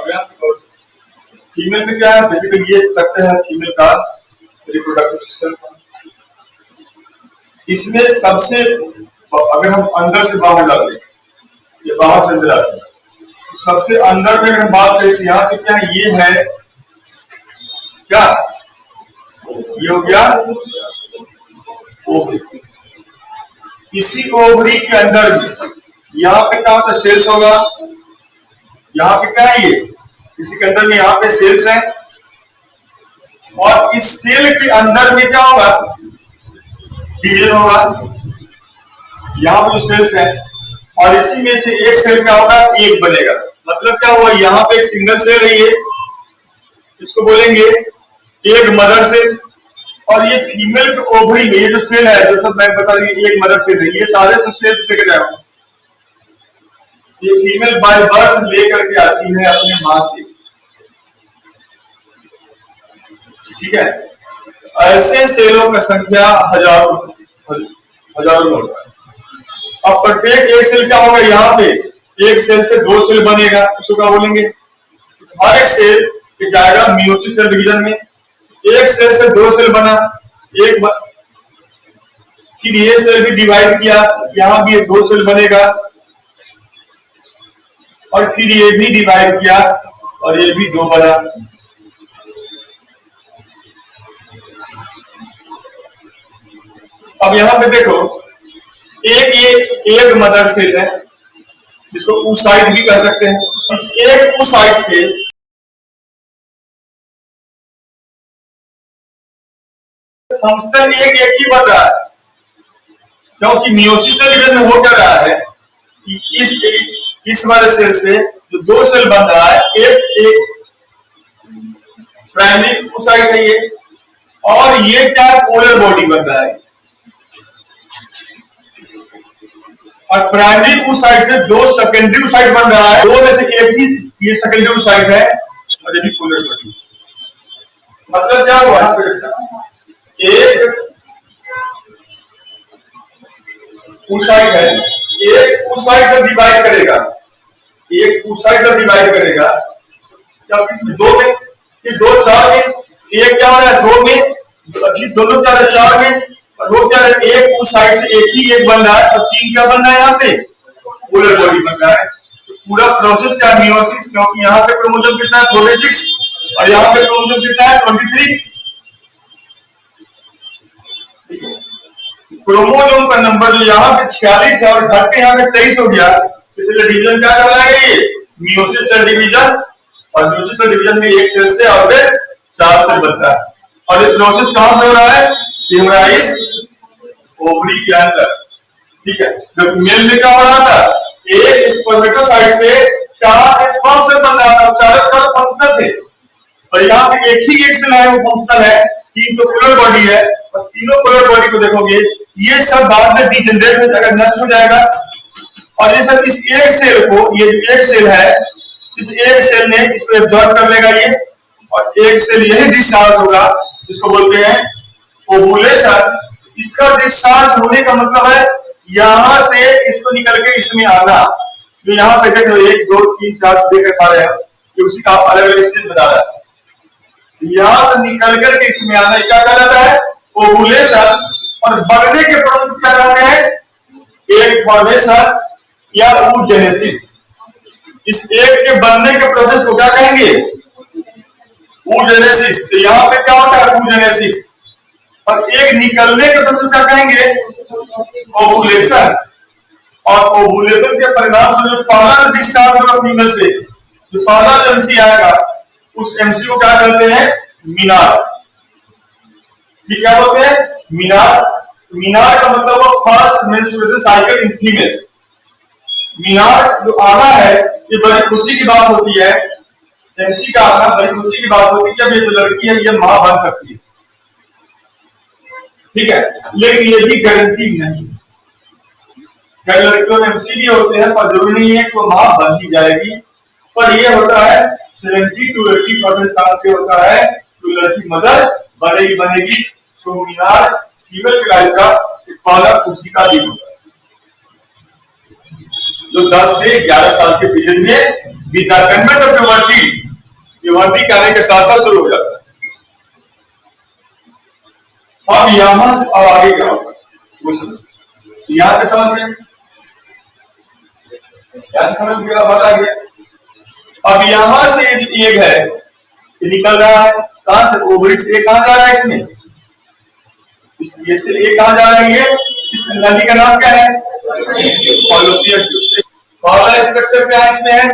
अब यहाँ पे फीमेल में क्या है, बेसिकली ये स्ट्रक्चर है फीमेल का रिप्रोडक्टिव सिस्टम का। इसमें सबसे, अगर हम अंदर से बाहर डालें या बाहर से अंदर डालें, तो सबसे अंदर में अगर हम बात करें तो यहाँ पे क्या ये है, क्या ये हो गया ओवरी। इसी ओवरी के अंदर में यहाँ पे क्या होता है, सेल्स होगा। यहाँ पे क्या है, ये इसी के अंदर में यहाँ पे सेल्स है, और इस सेल के अंदर में क्या होगा, डिवीजन होगा। यहाँ पे जो सेल्स है, और इसी में से एक सेल क्या होगा, एक बनेगा। मतलब क्या हुआ, यहाँ पे एक सिंगल सेल है, ये इसको बोलेंगे एक मदर सेल। और ये फीमेल के ओवरी में ये जो सेल है, जो सब मैं बता रही हूँ, एक मदर सेल है। ये सारे जो सेल्स लेकर जाओ, ये फीमेल बाय बर्थ लेकर के आती है अपने मां से, ठीक है। ऐसे सेलों का संख्या हजारों में होता है। अब प्रत्येक एक सेल क्या होगा, यहाँ पे एक सेल से दो सेल बनेगा, उसको क्या बोलेंगे, हर एक सेल जाएगा मियोसिस सेल डिवीजन में। एक सेल से दो सेल बना, फिर ये सेल भी डिवाइड किया, यहाँ भी दो सेल बनेगा, और फिर ये भी डिवाइड किया और ये भी दो बना। अब यहां पे देखो, एक मदर सेल है, जिसको oocyte भी कह सकते हैं। इस एक oocyte से फंक्शन एक ही बन रहा है, क्योंकि मियोसिस सेल में हो क्या रहा है कि इस वाले सेल से जो दो सेल बन रहा है, एक प्राइमरी oocyte है ये, और ये क्या पोलर बॉडी बन रहा है। और प्राइमरी oocyte से दो सेकेंडरी oocyte बन रहा है, दो में से एक ही ये सेकेंडरी oocyte है, और ये भी पोलर बॉडी। मतलब क्या हुआ, एक oocyte है, एक oocyte जब डिवाइड करेगा, एक oocyte जब डिवाइड करेगा, क्या इसमें दो में, ये दो चार में, एक क्या हो रहा है दो में, दोनों क्या हो रहा है चार में, और वो क्या है एक oocyte से एक ही एक बन रहा है, और तीन क्या बन रहा है यहाँ पे, पोलर बॉडी बन रहा है। तो पूरा प्रोसेस क्या है, मियोसिस, क्योंकि यहाँ पे क्रोमोसोम कितना है 46, और यहाँ पे क्रोमोसोम कितना है 23। क्रोमोसोम का नंबर जो यहाँ पे 46 है और घट के यहाँ पे 23 हो गया, इसलिए डिवीजन क्या कहलाएगा, ये मियोसिस सेल डिवीजन। और मियोसिस सेल डिवीजन में एक सेल से और फिर चार सेल बनता है। और ये प्रोसेस कहां पे हो रहा है, ये हो रहा है इस ओवरी के अंदर, ठीक है। जब मेल में क्या हो रहा था, एक स्पर्मेटोसाइट से चार स्पर्म सेल बन रहा था, चारों तरफ फंक्शनल थे, और यहाँ पे एक ही एक सेल है वो फंक्शनल है, तीन तो पोलर बॉडी है, और तीनों पोलर बॉडी को देखोगे ये सब बाद में डिजेनरेट हो जाएगा, नष्ट हो जाएगा। और ये सब इस एक सेल को, ये एक सेल है, इस एक सेल ने इसको एब्जॉर्ब कर लेगा ये, और एक सेल यही डिस्चार्ज होगा, इसको बोलते हैं ओवुलेशन। इसका डिस्चार्ज होने का मतलब है यहां से इसको निकल के इसमें आना। जो यहाँ पे देख लो 1 2 3 4 देख पा रहे हैं, ये उसी का अलग अलग स्टेज बता रहा है। यहां से निकल करके इसमें आना क्या कहलाता है, ओवुलेशन। और बढ़ने के प्रोसेस क्या कहते हैं, एग फॉर्मेशन या oogenesis। इस एग के बनने के प्रोसेस को क्या कहेंगे, oogenesis। तो यहाँ पे क्या होता है oogenesis, और एग निकलने के प्रोसेस क्या कहेंगे, ओवुलेशन। और ओवुलेशन के परिणाम से जो पहला डिस्चार्ज होगा फीमेल से, जो पहला एमसी आएगा, उस एमसी को क्या कहते हैं, मीनार। ठीक है, बोलते हैं मीनार। मीनार का मतलब first menstruation cycle in female. Menarche जो आना है, ये बड़ी खुशी की बात होती है, एमसी का आना बड़ी खुशी की बात होती है, जब ये जो लड़की है ये मां बन सकती है, ठीक है। लेकिन ये भी गारंटी नहीं, कई लड़कियों में एमसी भी होते हैं, पर जरूरी नहीं है कि वो मां बन ही जाएगी। पर ये होता है 70 to 80% चांस के होता है कि लड़की मदर बनेगी। सो मीनार फीमेल की लाइफ का एक पहला खुशी का दिन होता है, जो 10 से 11 साल के पीरियड में with the convent of puberty puberty के आने के साथ साथ शुरू हो जाता है। अब यहां से अब आगे क्या होगा वो समझ, यहां पे समझ गए, यहां समझ मेरा बात आ गया। अब यहां से एग है ये निकल रहा है कहां से, ओवरी से। कहां जा रहा है इसमें, ये से ये कहां जा रहा है, ये इस नली का नाम क्या है, फॉलोपियन ट्यूब। पहला स्ट्रक्चर क्या है इसमें है,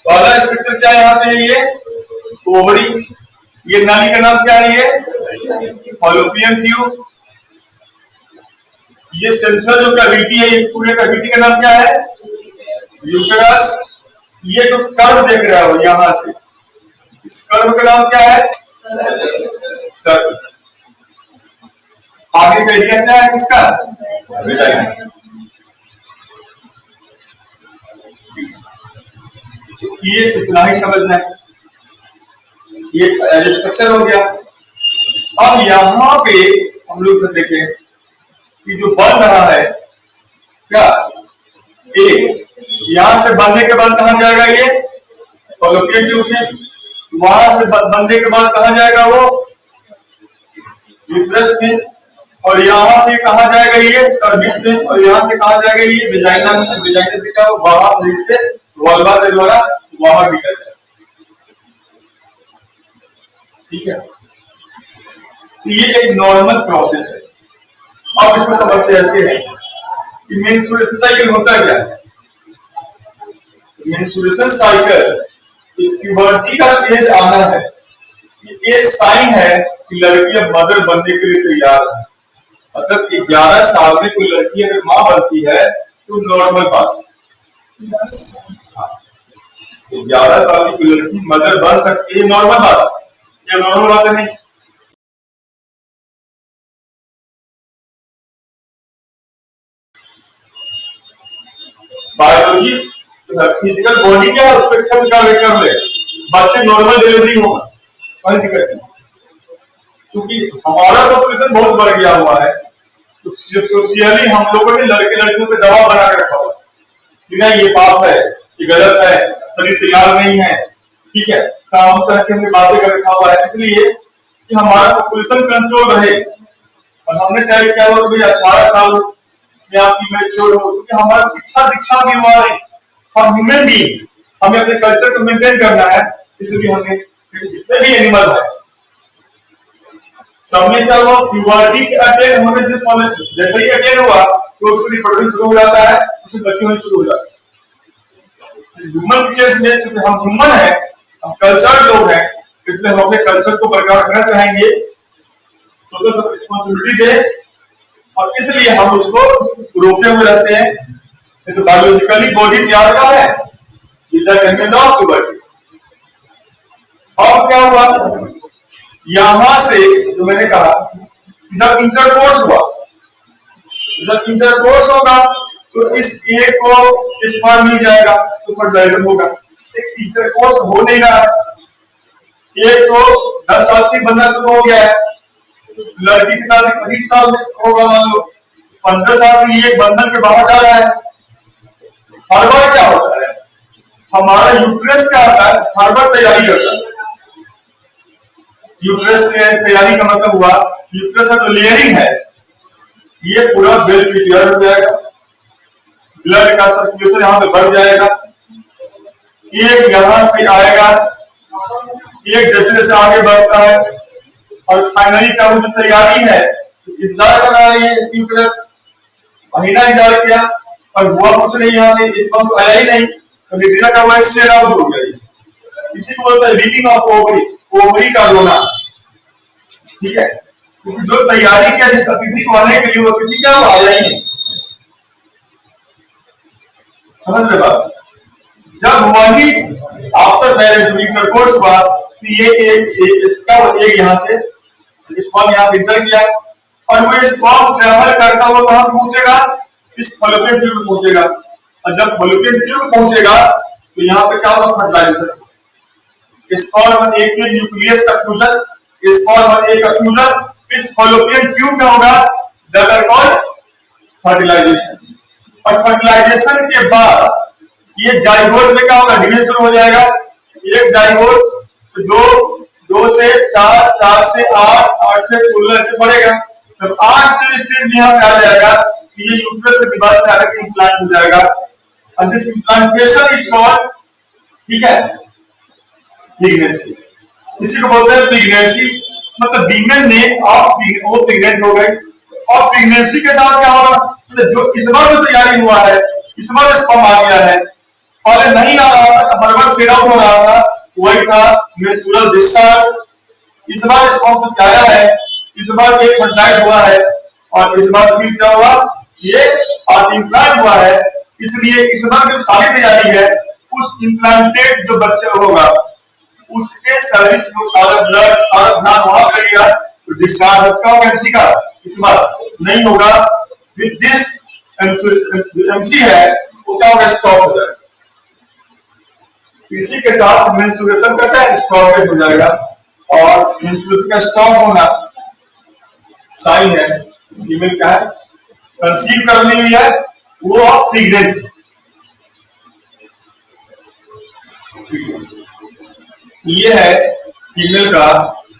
पहला स्ट्रक्चर क्या है यहाँ पे, ये ओवरी, ये नाली का नाम क्या है, ये फॉलोपियन ट्यूब। ये सेंट्रल जो कैविटी है, ये पूरे कैविटी का नाम क्या है, यूटेरस। ये जो कर्व देख रहे हो यहां से, इस कर्व का नाम क्या है, सर्विक्स। आगे का एरिया क्या है किसका, विजाइना। ये इतना ही समझना है, ये स्ट्रक्चर हो गया। अब यहां पे हम लोग देखें कि जो बन रहा है क्या, यहां से बनने के बाद कहां जाएगा, ये फॉलोपियन ट्यूब में। वहां से बनने के बाद कहां जाएगा, वो यूट्रस में। और यहां से कहां जाएगा, ये सर्विक्स में। और यहां से कहां जाएगा, ये विजाइना में। विजाइना से क्या, बाहर से वल्वा के द्वारा बाहर निकल जाएगा। ठीक है, तो ये एक नॉर्मल प्रोसेस है। अब इसको समझते ऐसे है कि मेंस्ट्रुएशन साइकिल होता क्या है। मेंस्ट्रुएशन साइकिल, प्यूबर्टी का एज आना है, ये एक साइन है कि लड़की अब मदर बनने के लिए तैयार है। मतलब 11 साल में कोई लड़की अगर मां बनती है तो नॉर्मल बात है। 11 साल की कोई लड़की मदर बन सकती है, नॉर्मल बात है, ये नॉर्मल बात है नहीं। बायोलॉजी फिजिकल बॉडी क्या है उसको एक्सेप्ट कर ले, बच्चे नॉर्मल डिलीवरी होगा, कोई दिक्कत नहीं। क्योंकि हमारा पॉपुलेशन बहुत बढ़ गया हुआ है, तो सोशियली हम लोगों ने लड़के लड़कियों पे दबाव बना के रखा हुआ कि नहीं ये पाप है, ये गलत है, शरीर तैयार नहीं है। ठीक है, काम करके हमने बातें कर रखा हुआ है, इसलिए कि हमारा पॉपुलेशन कंट्रोल रहे। और हमने तय किया हुआ कि 18 साल आपकी मैच्योर हो, क्योंकि हमारा शिक्षा दीक्षा भी हुआ है, हम ह्यूमन बीइंग, हमें अपने कल्चर को मेंटेन करना है। इसलिए हमें जितने भी एनिमल है सबने क्या हुआ, प्यूबर्टी के अटेन होने से पहले जैसे ही अटेन हुआ तो उसको रिप्रोडक्शन शुरू हो जाता है, उससे बच्चे होने शुरू हो जाते हैं। ह्यूमन केस में चूंकि हम ह्यूमन है, हम कल्चर्ड लोग हैं, इसलिए हम अपने कल्चर को बरकरार रखना चाहेंगे, सोशल रिस्पांसिबिलिटी दे, और इसलिए हम उसको रोके हुए रहते हैं। तो बायोलॉजिकली बॉडी तैयार का है, अब क्या हुआ, यहां से जो मैंने कहा जब इंटरकोर्स हुआ, जब इंटरकोर्स होगा तो इस एक को स्पर्म मिल जाएगा तो फर्टिलाइजर होगा। एक इंटरकोर्स हो नहीं रहा, एक तो 10 साल से बनना शुरू हो गया है, लड़की के साथ 20 साल में होगा, मान लो 15 साल में ये बंधन के बाहर जा रहा है। हर बार क्या होता है, हमारा यूट्रस क्या होता है, हर बार तैयारी करता है। यूट्रस की तैयारी का मतलब हुआ, यूट्रस का जो लेयरिंग है ये पूरा वेल प्रिपेयर हो जाएगा, ब्लड का सर्कुलेशन यहाँ पे बढ़ जाएगा, एक यहाँ पे आएगा, एक जैसे जैसे आगे बढ़ता है, और फाइनली क्या वो जो तैयारी है इंतजार कर रहा है ये यूट्रस, महीना इंतजार किया और हुआ कुछ नहीं, यहाँ पे इस वक्त आया ही नहीं, तो निकला का हुआ सेल आउट हो गया। इसी को बोलते हैं रीडिंग ऑफ ओवरी, ओवरी का रोना। ठीक है, क्योंकि जो तैयारी किया जिस अतिथि को आने के लिए, वो अतिथि क्या वो आया ही नहीं। समझ रहे बात, जब वही आफ्टर मैरिज इंटरकोर्स हुआ तो ये इसका एक यहाँ से स्पर्म यहाँ इंटर किया, और वो स्पर्म ट्रैवल करता हुआ कहां पहुंचेगा, इस फॉलोपियन ट्यूब पहुंचेगा। और जब फॉलोपियन ट्यूब पहुंचेगा तो यहाँ पे क्या होगा, फर्टिलाइजेशन। स्पर्म और एग के न्यूक्लियस का फ्यूजन, स्पर्म और एग का फ्यूजन इस फॉलोपियन ट्यूब में होगा, दैट आर कॉल्ड फर्टिलाइजेशन। और फर्टिलाइजेशन के बाद ये जाइगोट में क्या होगा, डिवीजन शुरू हो जाएगा। एक जाइगोट, दो, दो से चार, चार से आठ, आठ से 16 ऐसे बढ़ेगा। तब 8 से स्टेज में यहाँ पे आ जाएगा कि ये यूट्रस के दीवार से आकर के इम्प्लांट हो जाएगा। और दिस इम्प्लांटेशन इज कॉल्ड, ठीक है, प्रेगनेंसी। इसी को बोलते हैं प्रेगनेंसी। मतलब वीमेन ने वो प्रेग्नेंट हो गई, और प्रेगनेंसी के साथ क्या होगा, मतलब जो इस बार जो तैयारी हुआ है, इस बार स्पर्म आ गया है, पहले नहीं आ रहा था, हर बार सेट आउट हो रहा था, वही था मेंस्ट्रुअल डिस्चार्ज। इस बार स्पर्म से क्या आया है, इस बार एक फर्टिलाइज हुआ है, और इस बार फिर क्या हुआ, ये इम्प्लांट हुआ है। इसलिए इस बार जो सारी तैयारी है, उस इम्प्लांटेड जो बच्चा होगा उसके सर्विस में सारा ब्लड, सारा ध्यान वहां करेगा, तो डिस्चार्ज आपका होगा एमसी का, इस बार नहीं होगा। विद दिस एमसी है वो क्या होगा, स्टॉप हो जाएगा। इसी के साथ मेंस्ट्रुएशन करता है, स्टॉपेज हो जाएगा। और मेंस्ट्रुएशन का स्टॉप होना साइन है फीमेल का है, कंसीव कर ली हुई है, वो प्रेग्नेंट। ये है फीमेल का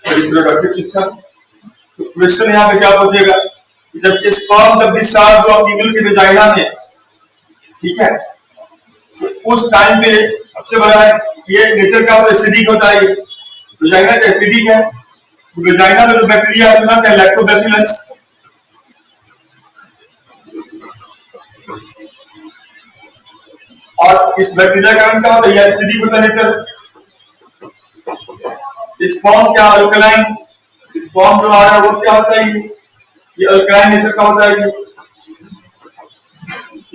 रिप्रोडक्टिव सिस्टम। तो क्वेश्चन यहाँ पे क्या पूछेगा, जब स्पर्म जब डिस्चार्ज हुआ फीमेल के वेजाइना में, ठीक है, तो उस टाइम पे सबसे बड़ा है ये नेचर का एसिडिक होता है, वेजाइना का एसिडिक है। तो वेजाइना में जो बैक्टीरिया है ना, लैक्टोबैसिलस, और इस बैक्टीरिया का नाम क्या होता है, एसिडिक होता है नेचर। स्पर्म क्या अल्कलाइन, स्पर्म जो आ रहा है वो क्या होता है, ये अल्कलाइन नेचर का होता है।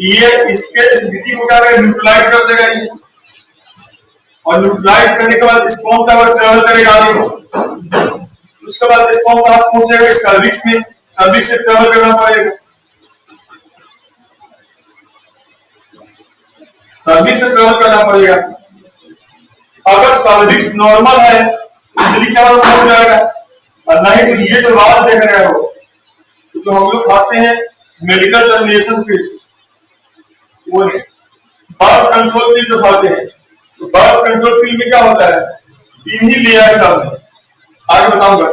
ये इसके एसिडिटी को क्या करेगा, न्यूट्रलाइज कर देगा ये, और न्यूट्रलाइज करने के बाद स्पर्म का ट्रेवल करेगा आगे। उसके बाद स्पर्म कहां पहुंचेगा, सर्विक्स में, सर्विक्स से ट्रेवल करना पड़ेगा, सर्विक्स से ट्रेवल करना पड़ेगा। अगर सर्विक्स नॉर्मल है तो क्या हो जाएगा, और नहीं तो ये जो बात देख रहे हो, तो हम लोग खाते हैं मेडिकल टर्मिनेशन पिल्स, वो नहीं, बर्थ कंट्रोल पिल जो खाते हैं, तो बर्थ कंट्रोल पिल में क्या होता है, इन्हीं लेयर्स में, आगे बताऊंगा,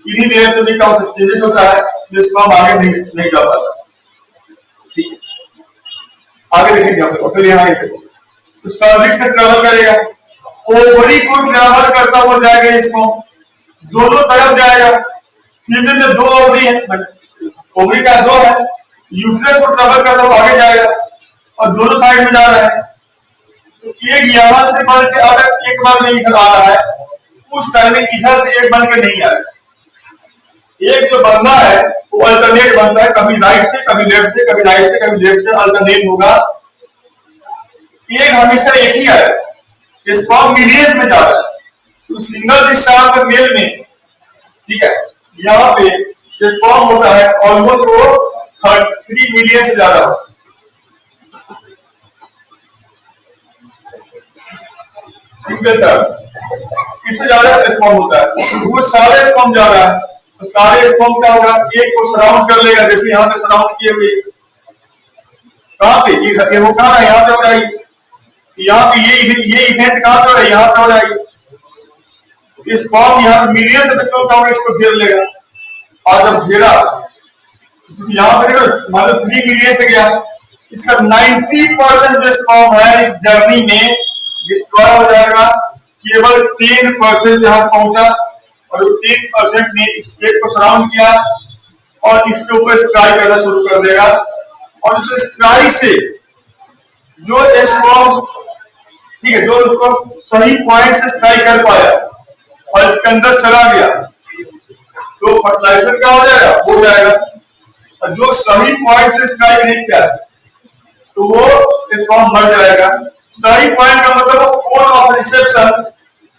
इन्हीं लेयर्स में क्या होता है, चेंजेस होता है, जो स्पर्म आगे नहीं जा पाता। ठीक है, आगे देखेंगे हम लोग। फिर यहाँ तो सर्विक्स से ट्रेवल करेगा, ओवरी को ट्रेवल करता हुआ जाएगा, इसको दोनों तरफ जाएगा। फीमेल में 2 ओवरी है, ओवरी का 2 है, यूट्रस को ट्रेवल करता हुआ आगे जाएगा, और दोनों साइड में जा रहा है। तो एक यहां से बन के अगर एक बार में इधर आ रहा है, उस टाइम में इधर से एक बन के नहीं आएगा। एक जो बनना है वो अल्टरनेट बनता है, कभी राइट से, कभी लेफ्ट से, कभी राइट से, कभी लेफ्ट से, अल्टरनेट होगा। एक हमेशा एक ही आएगा, स्पर्म मिलियंस में जा रहा है। तो सिंगल डिस्चार्ज मेल में, ठीक है, यहाँ पे स्पर्म होता है ऑलमोस्ट वो 3 मिलियन से ज्यादा होता है। सिंगल टर्म इससे ज्यादा स्पर्म होता है, वो सारे स्पर्म जा रहा है, तो सारे स्पर्म क्या होगा, एक को सराउंड कर लेगा, जैसे यहाँ पे सराउंड किए हुए, कहां पे ये वो कहां है, यहाँ पे हो जाएगी, यहाँ पे ये इवेंट कहां पे हो रहा है, यहाँ पे हो जाएगी। स्पर्म यहाँ मिलियन से स्पर्म का इसको घेर लेगा, और जब घेरा, यहाँ पे देखो मान लो 3 मिलियन से गया, इसका 90% जो स्पर्म है इस जर्नी में डिस्ट्रॉय हो जाएगा। केवल 10% यहाँ पहुंचा, और 10% ने इस प्लेट को सराउंड किया, और इसके ऊपर स्ट्राइक करना शुरू कर देगा, और उस स्ट्राइक से जो स्पर्म, ठीक है, जो उसको सही पॉइंट से स्ट्राइक कर पाया और इसके अंदर चला गया, तो फर्टिलाइजेशन क्या हो जाएगा, हो जाएगा। और जो सही पॉइंट से स्ट्राइक नहीं किया तो वो स्पर्म मर जाएगा। सही पॉइंट का मतलब कोन ऑफ रिसेप्शन,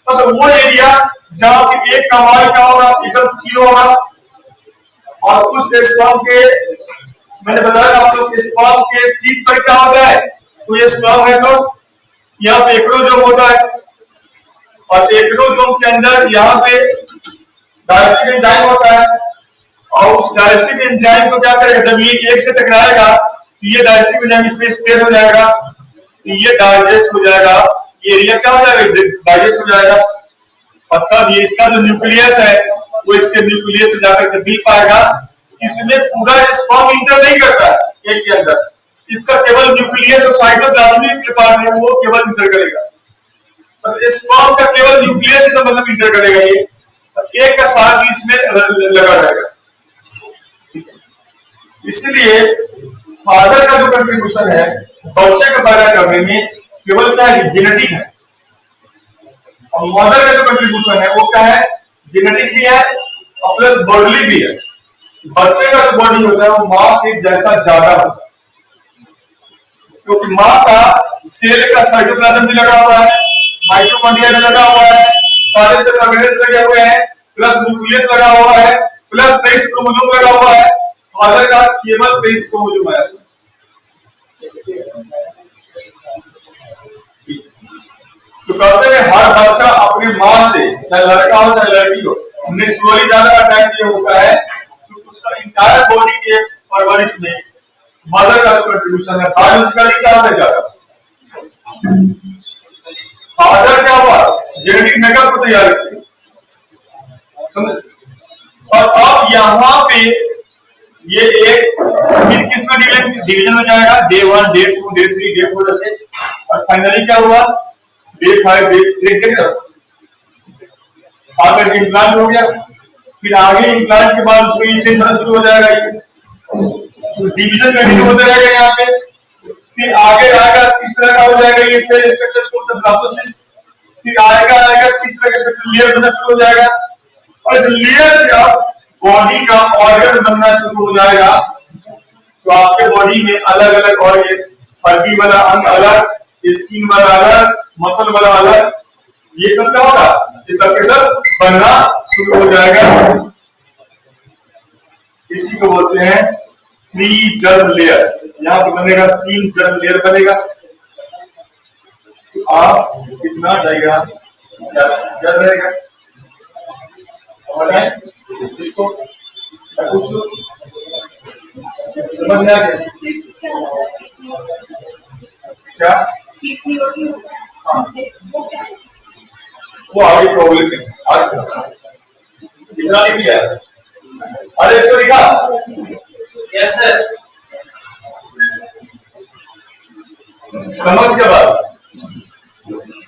मतलब वो एरिया जहां पे एक का वाल क्या होगा, एकदम 0 होगा, और उस स्पर्म के, मैंने बताया आप लोग, स्पर्म के टीप पर क्या होता है, तो ये स्पर्म है तो यहाँ पे एक्रोजोम होता है, और एक्रोजोम के अंदर यहाँ पे डायस्टिक एंजाइम होता है, और उस डाइजेस्टिव एंजाइम को क्या करेगा, जब ये एक से टकराएगा तो ये डाइजेस्टिव एंजाइम इसमें स्टेट हो जाएगा, तो ये डाइजेस्ट हो जाएगा, ये एरिया क्या हो जाएगा, डाइजेस्ट हो जाएगा। मतलब ये इसका जो न्यूक्लियस है वो इसके न्यूक्लियस से जाकर के दी पाएगा। इसमें पूरा स्पर्म इंटर नहीं करता है एक के अंदर, इसका केवल न्यूक्लियस और साइटोप्लाज्मिक के पार्ट है वो केवल इंटर करेगा। तो स्पर्म का केवल न्यूक्लियस से मतलब इंटर करेगा, ये एक का साथ ही इसमें लगा रहेगा। इसलिए फादर का जो कंट्रीब्यूशन है बच्चे को पैदा करने में केवल क्या है, जेनेटिक है, और मदर का जो कंट्रीब्यूशन है वो क्या है, जेनेटिक भी है और प्लस बॉडीली भी है। बच्चे का जो बॉडी होता है वो माँ के जैसा ज्यादा होता है, क्योंकि माँ का सेल का साइटोप्लाज्म भी लगा हुआ है, माइटोकॉन्ड्रिया भी लगा हुआ है, सारे सेल ऑर्गेनेल्स लगे हुए हैं, प्लस न्यूक्लियस लगा हुआ है, प्लस 23 क्रोमोसोम लगा हुआ है। फादर का केवल 23 क्रोमोसोम है। तो कहते हैं हर बच्चा अपने माँ से, चाहे लड़का हो चाहे लड़की हो, नेचुरली ज्यादा अटैच ये होता है, तो उसका इंटायर बॉडी के परवरिश में मदर का कंट्रीब्यूशन है। बायोलॉजिकली क्या होता है ज्यादा, फादर क्या हुआ, जेनेटिक मेकअप को तैयार किया, समझ। और अब यहाँ पे ये एक फिर किसमें डिवीजन हो जाएगा, डे 1 डे 2 डे 3 डे 4 से, और फाइनली क्या हुआ, डे 5 डे 8 आगे इम्प्लांट हो गया। फिर आगे इम्प्लांट के बाद उसमें ये चेंज होना शुरू हो जाएगा, ये तो डिवीजन कंटिन्यू होते रहेगा यहाँ पे। फिर आगे आएगा किस तरह का हो जाएगा ये सेल स्ट्रक्चर को, ब्लास्टोसिस्ट। फिर आएगा किस तरह का लेयर बनना शुरू हो जाएगा, और इस लेयर से आप बॉडी का ऑर्गन बनना शुरू हो जाएगा। तो आपके बॉडी में अलग अलग ऑर्गन, हड्डी वाला अंग अलग, स्किन वाला अलग, मसल वाला अलग, ये सब क्या होगा, ये सब के सब बनना शुरू हो जाएगा। इसी को बोलते हैं 3 जर्म लेयर। यहाँ पे बनेगा 3 जर्म लेयर बनेगा। तो आप कितना डायग्राम याद रहेगा, और इसको समझ में आ गया क्या? हाँ, वो आगे प्रॉब्लम है, आगे कितना लिख लिया, अरे इसको लिखा, यस सर। समझ के बाद